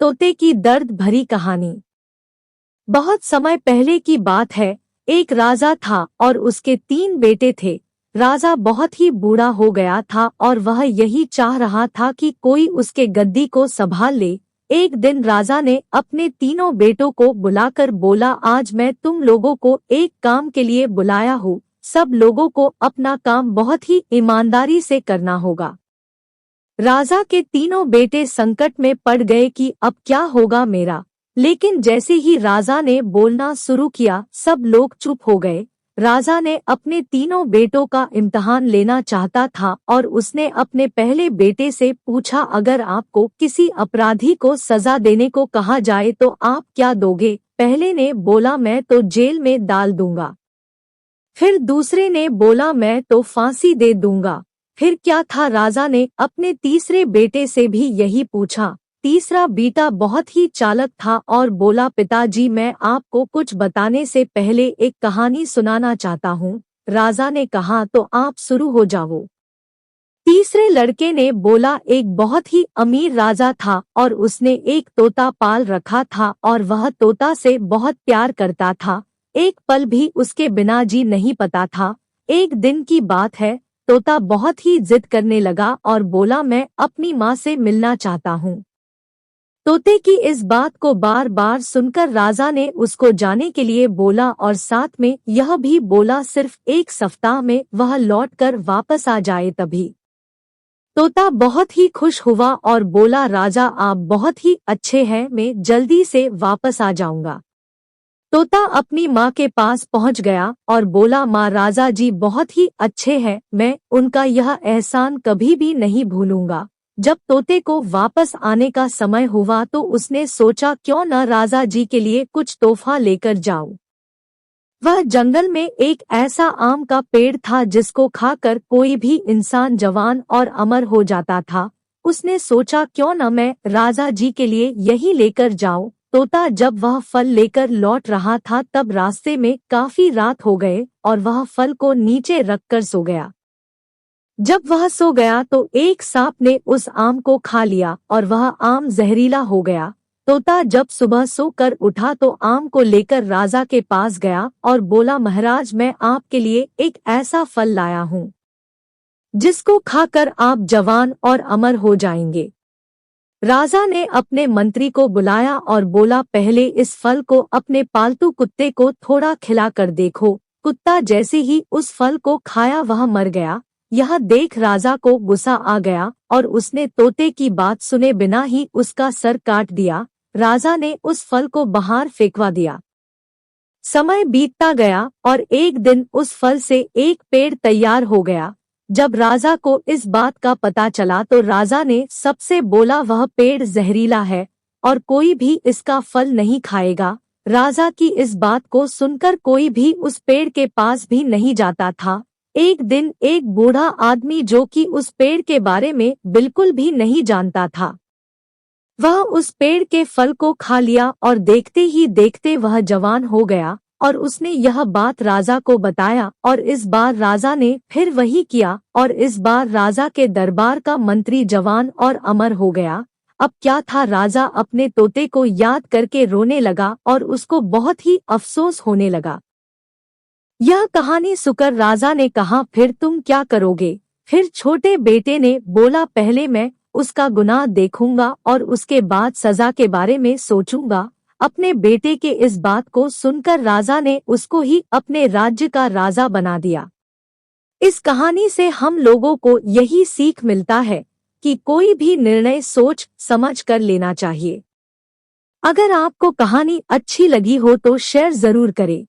तोते की दर्द भरी कहानी। बहुत समय पहले की बात है। एक राजा था और उसके 3 बेटे थे। राजा बहुत ही बूढ़ा हो गया था और वह यही चाह रहा था कि कोई उसके गद्दी को संभाल ले। एक दिन राजा ने अपने तीनों बेटों को बुलाकर बोला, आज मैं तुम लोगों को एक काम के लिए बुलाया हूँ। सब लोगों को अपना काम बहुत ही ईमानदारी से करना होगा। राजा के तीनों बेटे संकट में पड़ गए कि अब क्या होगा मेरा। लेकिन जैसे ही राजा ने बोलना शुरू किया, सब लोग चुप हो गए। राजा ने अपने तीनों बेटों का इम्तिहान लेना चाहता था और उसने अपने पहले बेटे से पूछा, अगर आपको किसी अपराधी को सजा देने को कहा जाए तो आप क्या दोगे? पहले ने बोला, मैं तो जेल में डाल दूंगा। फिर दूसरे ने बोला, मैं तो फांसी दे दूंगा। फिर क्या था, राजा ने अपने तीसरे बेटे से भी यही पूछा। तीसरा बेटा बहुत ही चालाक था और बोला, पिताजी मैं आपको कुछ बताने से पहले एक कहानी सुनाना चाहता हूँ। राजा ने कहा, तो आप शुरू हो जाओ। तीसरे लड़के ने बोला, एक बहुत ही अमीर राजा था और उसने एक तोता पाल रखा था और वह तोता से बहुत प्यार करता था। एक पल भी उसके बिना जी नहीं पता था। एक दिन की बात है, तोता बहुत ही जिद करने लगा और बोला, मैं अपनी माँ से मिलना चाहता हूँ। तोते की इस बात को बार बार सुनकर राजा ने उसको जाने के लिए बोला और साथ में यह भी बोला, सिर्फ एक सप्ताह में वह लौटकर वापस आ जाए तभी। तोता बहुत ही खुश हुआ और बोला, राजा आप बहुत ही अच्छे हैं, मैं जल्दी से वापस आ जाऊंगा। तोता अपनी माँ के पास पहुँच गया और बोला, माँ राजा जी बहुत ही अच्छे हैं, मैं उनका यह एहसान कभी भी नहीं भूलूंगा। जब तोते को वापस आने का समय हुआ तो उसने सोचा, क्यों न राजा जी के लिए कुछ तोहफा लेकर जाऊं। वह जंगल में एक ऐसा आम का पेड़ था जिसको खाकर कोई भी इंसान जवान और अमर हो जाता था। उसने सोचा, क्यों न मैं राजा जी के लिए यही लेकर जाऊं। तोता जब वह फल लेकर लौट रहा था तब रास्ते में काफी रात हो गए और वह फल को नीचे रखकर सो गया। जब वह सो गया तो एक सांप ने उस आम को खा लिया और वह आम जहरीला हो गया। तोता जब सुबह सोकर उठा तो आम को लेकर राजा के पास गया और बोला, महाराज मैं आपके लिए एक ऐसा फल लाया हूँ जिसको खाकर आप जवान और अमर हो जाएंगे। राजा ने अपने मंत्री को बुलाया और बोला, पहले इस फल को अपने पालतू कुत्ते को थोड़ा खिलाकर देखो। कुत्ता जैसे ही उस फल को खाया वह मर गया। यह देख राजा को गुस्सा आ गया और उसने तोते की बात सुने बिना ही उसका सर काट दिया। राजा ने उस फल को बाहर फेंकवा दिया। समय बीतता गया और एक दिन उस फल से एक पेड़ तैयार हो गया। जब राजा को इस बात का पता चला तो राजा ने सबसे बोला, वह पेड़ जहरीला है और कोई भी इसका फल नहीं खाएगा। राजा की इस बात को सुनकर कोई भी उस पेड़ के पास भी नहीं जाता था। एक दिन एक बूढ़ा आदमी जो कि उस पेड़ के बारे में बिल्कुल भी नहीं जानता था, वह उस पेड़ के फल को खा लिया और देखते ही देखते वह जवान हो गया और उसने यह बात राजा को बताया और इस बार राजा ने फिर वही किया और इस बार राजा के दरबार का मंत्री जवान और अमर हो गया। अब क्या था, राजा अपने तोते को याद करके रोने लगा और उसको बहुत ही अफसोस होने लगा। यह कहानी सुनकर राजा ने कहा, फिर तुम क्या करोगे? फिर छोटे बेटे ने बोला, पहले मैं उसका गुनाह देखूंगा और उसके बाद सजा के बारे में सोचूंगा। अपने बेटे के इस बात को सुनकर राजा ने उसको ही अपने राज्य का राजा बना दिया। इस कहानी से हम लोगों को यही सीख मिलता है कि कोई भी निर्णय सोच समझ कर लेना चाहिए। अगर आपको कहानी अच्छी लगी हो तो शेयर जरूर करें।